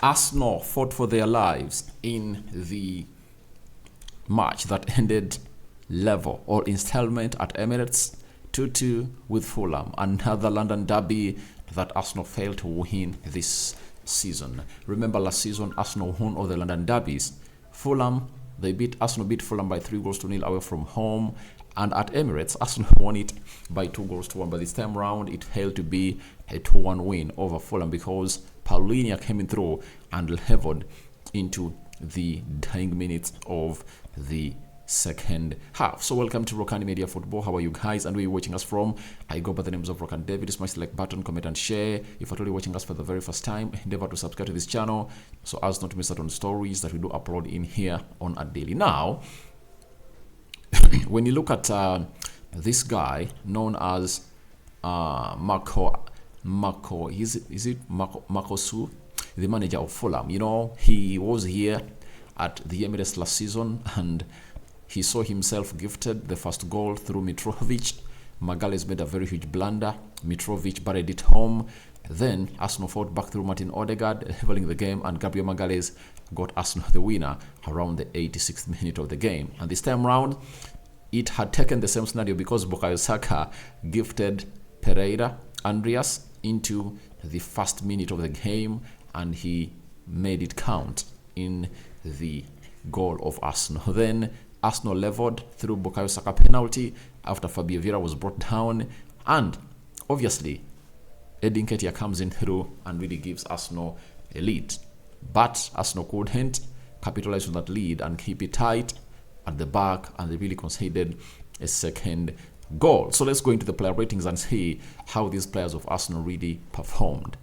Arsenal fought for their lives in the match that ended level or installment at Emirates 2-2 with Fulham. Another London derby that Arsenal failed to win this season. Remember last season, Arsenal won all the London derbies. Arsenal beat Fulham by 3-0 away from home. And at Emirates, Arsenal won it by 2-1. But this time round, it failed to be a 2-1 win over Fulham because Paulinho came in through and leveled into the dying minutes of the second half. So welcome to Rokani Media Football. How are you guys and where are you watching us from? I go by the names of Rokani David. Smash the like button, comment and share. If you're totally watching us for the very first time, endeavor to subscribe to this channel so as not to miss out on stories that we do upload in here on a daily. Now, when you look at this guy known as Marco, is it Marco Su, the manager of Fulham? You know, he was here at the Emirates last season and he saw himself gifted the first goal through Mitrovic. Magalhaes made a very huge blunder. Mitrovic buried it home. Then Arsenal fought back through Martin Odegaard, leveling the game, and Gabriel Magalhaes got Arsenal the winner around the 86th minute of the game. And this time round, it had taken the same scenario because Bukayo Saka gifted Pereira Andreas into the first minute of the game, and he made it count in the goal of Arsenal. Then Arsenal leveled through Bukayo Saka penalty after Fabio Vieira was brought down, and obviously Eddie Nketiah comes in through and really gives Arsenal a lead. But Arsenal couldn't capitalize on that lead and keep it tight at the back, and they really conceded a second goal. So let's go into the player ratings and see how these players of Arsenal really performed.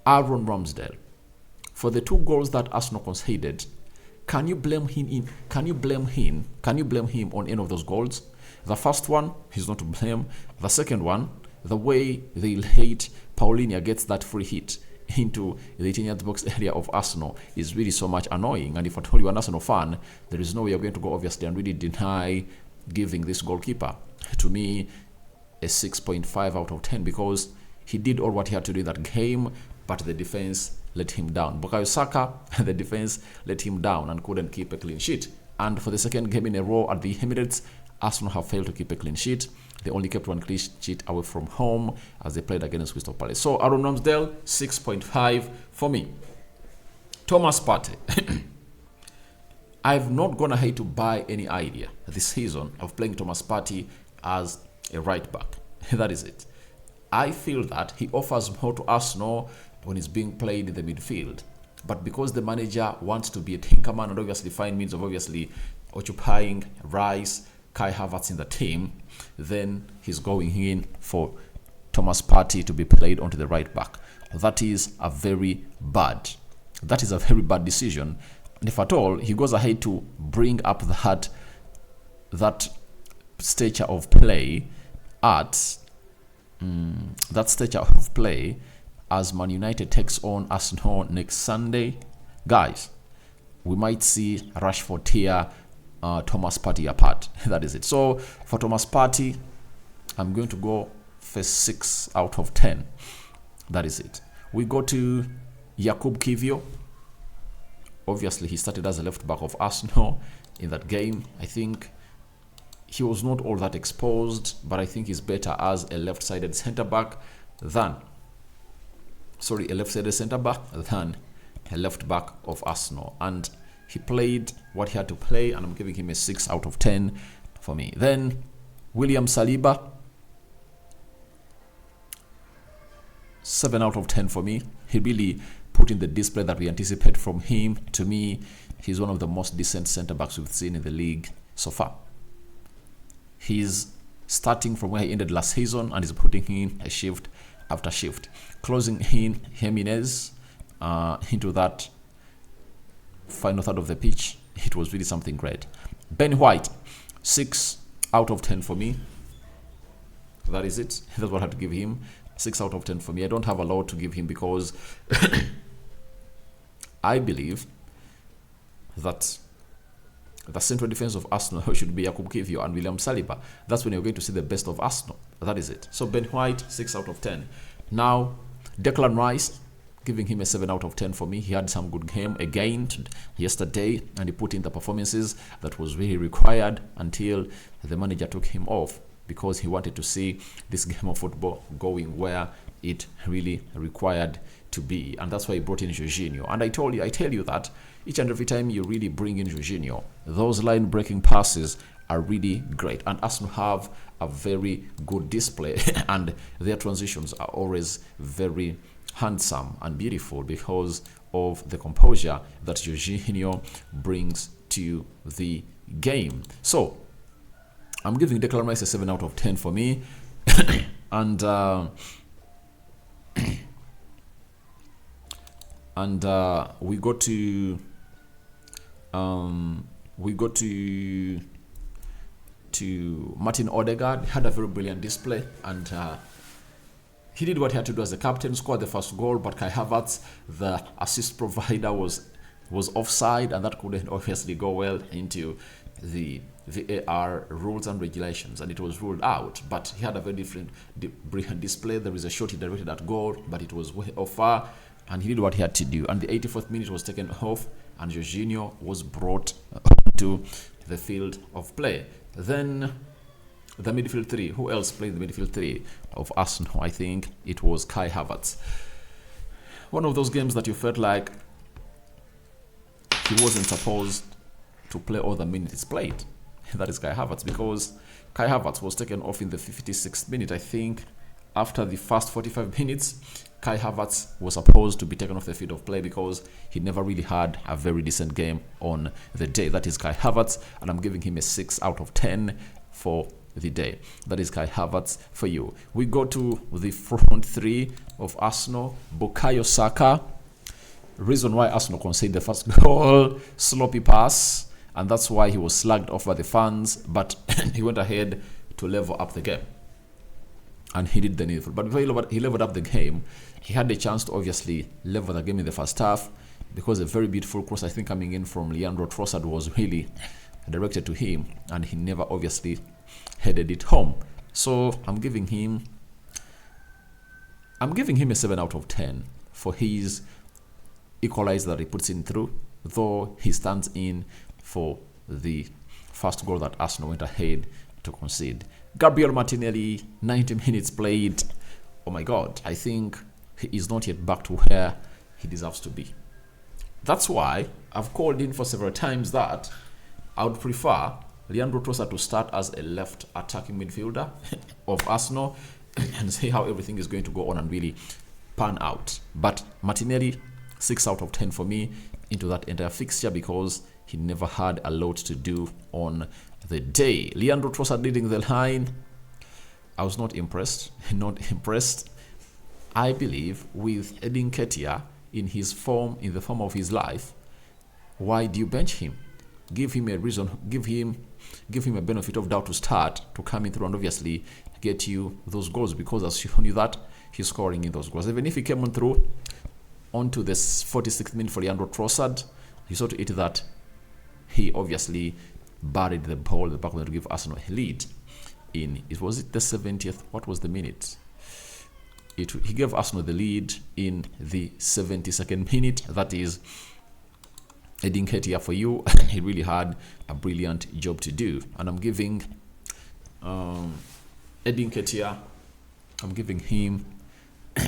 Aaron Ramsdale, for the 2 goals that Arsenal conceded, can you blame him on any of those goals? The first one, he's not to blame. The second one, the way they late Paulinho gets that free hit into the 18-yard box area of Arsenal is really so much annoying. And if I told you an Arsenal fan, there is no way you're going to go obviously and really deny giving this goalkeeper, to me, a 6.5 out of 10 because he did all what he had to do in that game, but the defense let him down. Bukayo Saka, the defense let him down and couldn't keep a clean sheet. And for the second game in a row at the Emirates, Arsenal have failed to keep a clean sheet. They only kept 1 clean sheet away from home as they played against Crystal Palace. So Aaron Ramsdale, 6.5 for me. Thomas Partey. I've not gone ahead to buy any idea this season of playing Thomas Partey as a right back. That is it. I feel that he offers more to Arsenal when he's being played in the midfield. But because the manager wants to be a tinkerman and obviously find means of obviously occupying Rice, Kai Havertz in the team, then he's going in for Thomas Partey to be played onto the right back. That is a very bad decision. And if at all, he goes ahead to bring up that stature of play as Man United takes on Arsenal next Sunday. Guys, we might see Rashford tear Thomas Partey apart. That is it. So for Thomas Partey, I'm going to go for 6 out of 10. That is it. We go to Jakub Kiwior. Obviously, he started as a left back of Arsenal in that game. I think he was not all that exposed, but I think he's better as a left-sided centre back than a left back of Arsenal. And he played what he had to play, and I'm giving him a 6 out of 10 for me. Then William Saliba, 7 out of 10 for me. He really put in the display that we anticipate from him. To me, he's one of the most decent centre backs we've seen in the league so far. He's starting from where he ended last season and he's putting in a shift after shift, closing in Jimenez into that final third of the pitch. It was really something great. Ben White, 6 out of 10 for me. That is it. That's what I had to give him. 6 out of 10 for me. I don't have a lot to give him because I believe that the central defense of Arsenal should be Jakub Kiwior and William Saliba. That's when you're going to see the best of Arsenal. That is it. So Ben White, 6 out of 10. Now, Declan Rice, giving him a 7 out of 10 for me. He had some good game again yesterday, and he put in the performances that was really required until the manager took him off, because he wanted to see this game of football going where it really required to be. And that's why he brought in Jorginho. And I tell you that each and every time you really bring in Jorginho, those line-breaking passes are really great. And Arsenal have a very good display and their transitions are always very handsome and beautiful because of the composure that Jorginho brings to the game. So I'm giving Declan Rice a 7 out of 10 for me. And we go to Martin Odegaard. He had a very brilliant display, and he did what he had to do as the captain, scored the first goal, but Kai Havertz, the assist provider, was offside, and that couldn't obviously go well into the VAR rules and regulations, and it was ruled out. But he had a very brilliant display. There is a shot he directed at goal, but it was way off far, and he did what he had to do. And the 84th minute was taken off, and Jorginho was brought to the field of play. Then the midfield three. Who else played the midfield three of Arsenal? I think it was Kai Havertz. One of those games that you felt like he wasn't supposed to play all the minutes played. That is Kai Havertz, because Kai Havertz was taken off in the 56th minute. I think after the first 45 minutes, Kai Havertz was supposed to be taken off the field of play because he never really had a very decent game on the day. That is Kai Havertz, and I'm giving him a 6 out of 10 for the day. That is Kai Havertz for you. We go to the front three of Arsenal. Bukayo Saka. Reason why Arsenal conceded the first goal, sloppy pass, and that's why he was slugged off by the fans, but he went ahead to level up the game. And he did the needful. But before he leveled up the game, he had the chance to obviously level the game in the first half, because a very beautiful cross, I think, coming in from Leandro Trossard was really directed to him, and he never obviously headed it home. So I'm giving him a 7 out of 10 for his equalizer that he puts in through, though he stands in for the first goal that Arsenal went ahead to concede. Gabriel Martinelli, 90 minutes played. Oh my God, I think he is not yet back to where he deserves to be. That's why I've called in for several times that I would prefer Leandro Trossard to start as a left attacking midfielder of Arsenal and see how everything is going to go on and really pan out. But Martinelli, 6 out of 10 for me into that entire fixture, because he never had a lot to do on the day. Leandro Trossard leading the line. I was not impressed. I believe with Nketiah in his form, in the form of his life, why do you bench him? Give him a reason. Give him a benefit of doubt to start, to come in through and obviously get you those goals, because as shown you that he's scoring in those goals. Even if he came on through onto the 46th minute for Leandro Trossard, you saw to it that he obviously buried the ball at the back to give Arsenal a lead. Was it the 70th? What was the minute? He gave Arsenal the lead in the 72nd minute. That is Nketiah for you. He really had a brilliant job to do, and I'm giving Nketiah, I'm giving him a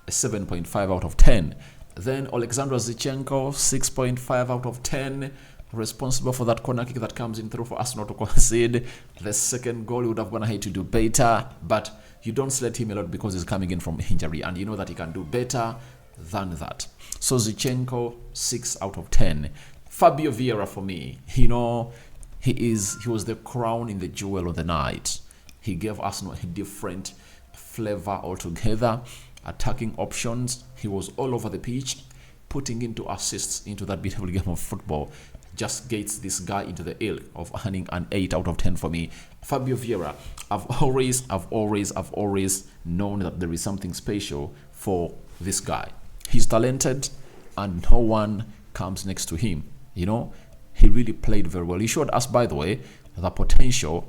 7.5 out of 10. Then Alexander Zinchenko, 6.5 out of 10, responsible for that corner kick that comes in through for Arsenal to concede the second goal. He would have gone ahead to do better, but you don't select him a lot because he's coming in from injury, and you know that he can do better than that. So Zinchenko, 6 out of 10. Fabio Vieira for me, he was the crown in the jewel of the night. He gave Arsenal a different flavor altogether. Attacking options, he was all over the pitch, putting into assists into that beautiful game of football. Just gets this guy into the ilk of earning an 8 out of 10 for me. Fabio Vieira, I've always known that there is something special for this guy. He's talented, and no one comes next to him. You know, he really played very well. He showed us, by the way, the potential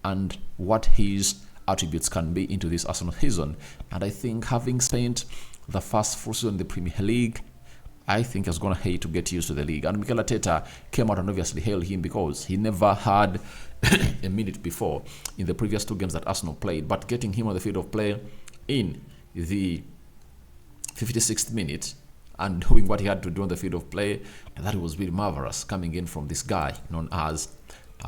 and what his attributes can be into this Arsenal season. And I think having spent the first full season in the Premier League, I think he's going to hate to get used to the league. And Mikel Arteta came out and obviously hailed him because he never had a minute before in the previous 2 games that Arsenal played. But getting him on the field of play in the 56th minute and doing what he had to do on the field of play, that was really marvelous coming in from this guy known as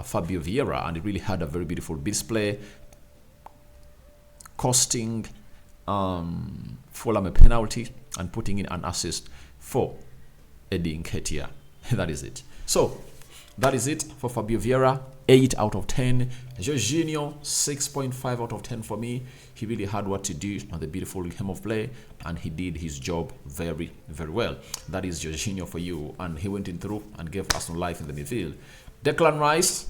Fabio Vieira. And he really had a very beautiful display, costing Fulham a penalty and putting in an assist for Eddie Nketiah. That is it. So that is it for Fabio Vieira. 8 out of 10. Jorginho, 6.5 out of 10 for me. He really had what to do on the beautiful game of play, and he did his job very, very well. That is Jorginho for you, and he went in through and gave Arsenal life in the midfield. Declan Rice,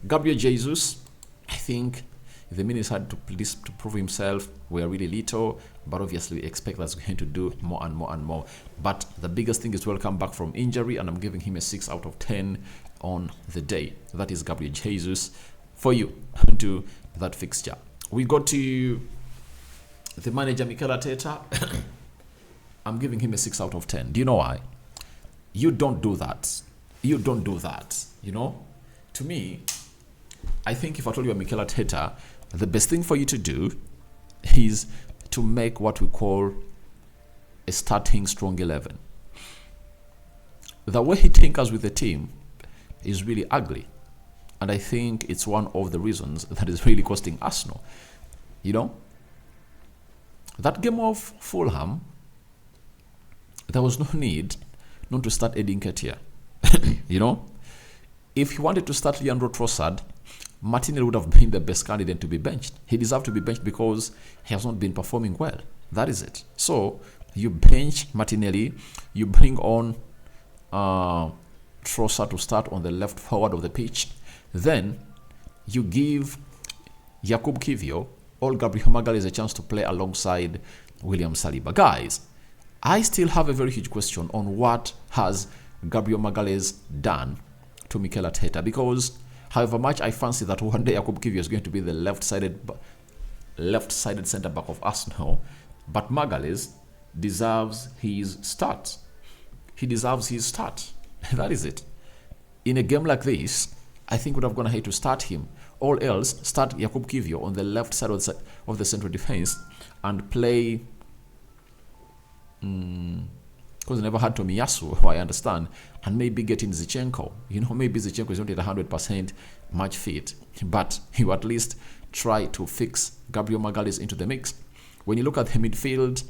Gabriel Jesus, I think the minutes had to prove himself were really little, but obviously we expect that's going to do more and more and more. But the biggest thing is welcome back from injury, and I'm giving him a 6 out of 10 on the day. That is Gabriel Jesus for you to that fixture. We go to the manager, Mikel Arteta. I'm giving him a 6 out of 10. Do you know why? You don't do that. You don't do that. You know, to me, I think if I told you Mikel Arteta, the best thing for you to do is to make what we call a starting strong 11. The way he tinkers with the team is really ugly, and I think it's one of the reasons that is really costing Arsenal. You know, that game of Fulham, there was no need not to start Eddie Nketiah. You know, if he wanted to start Leandro Trossard, Martinelli would have been the best candidate to be benched. He deserved to be benched because he has not been performing well. That is it. So you bench Martinelli, you bring on Trossard to start on the left forward of the pitch. Then you give Jakub Kiwior or Gabriel Magalhaes a chance to play alongside William Saliba. Guys, I still have a very huge question on what has Gabriel Magalhaes done to Mikel Arteta, because however much I fancy that one day Jakub Kiwior is going to be the left-sided centre-back of Arsenal, but Magalhaes deserves his start. He deserves his start. That is it. In a game like this, I think would have gone ahead to start him. All else, start Jakub Kiwior on the left side of the central defense and play. Because I never had Tomiyasu, who I understand, and maybe getting Zinchenko. You know, maybe Zinchenko is not at 100% match fit, but you at least try to fix Gabriel Magalhaes into the mix. When you look at the midfield,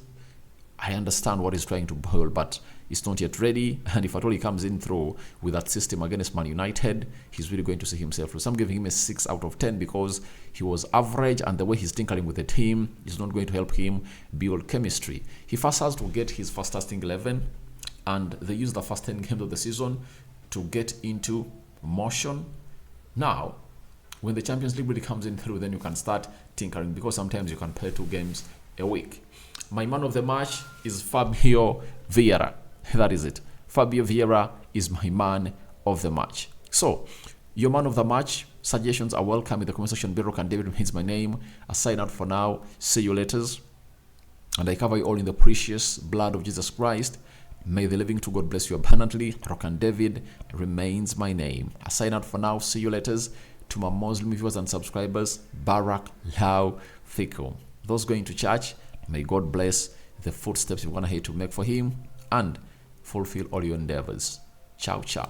I understand what he's trying to build, but it's not yet ready. And if at all he comes in through with that system against Man United, he's really going to see himself through. So I'm giving him a 6 out of 10 because he was average, and the way he's tinkering with the team is not going to help him build chemistry. He first has to get his first starting 11, and they use the first 10 games of the season to get into motion. Now, when the Champions League really comes in through, then you can start tinkering, because sometimes you can play 2 games a week. My man of the match is Fabio Vieira. That is it. Fabio Vieira is my man of the match. So, your man of the match suggestions are welcome in the comment section below. Rokani David remains my name. I sign out for now. See you later. And I cover you all in the precious blood of Jesus Christ. May the living to God bless you abundantly. Rokani David remains my name. I sign out for now. See you later. To my Muslim viewers and subscribers, Barak Lau Fikum. Those going to church, may God bless the footsteps you want to to make for him and fulfill all your endeavors. Ciao, ciao.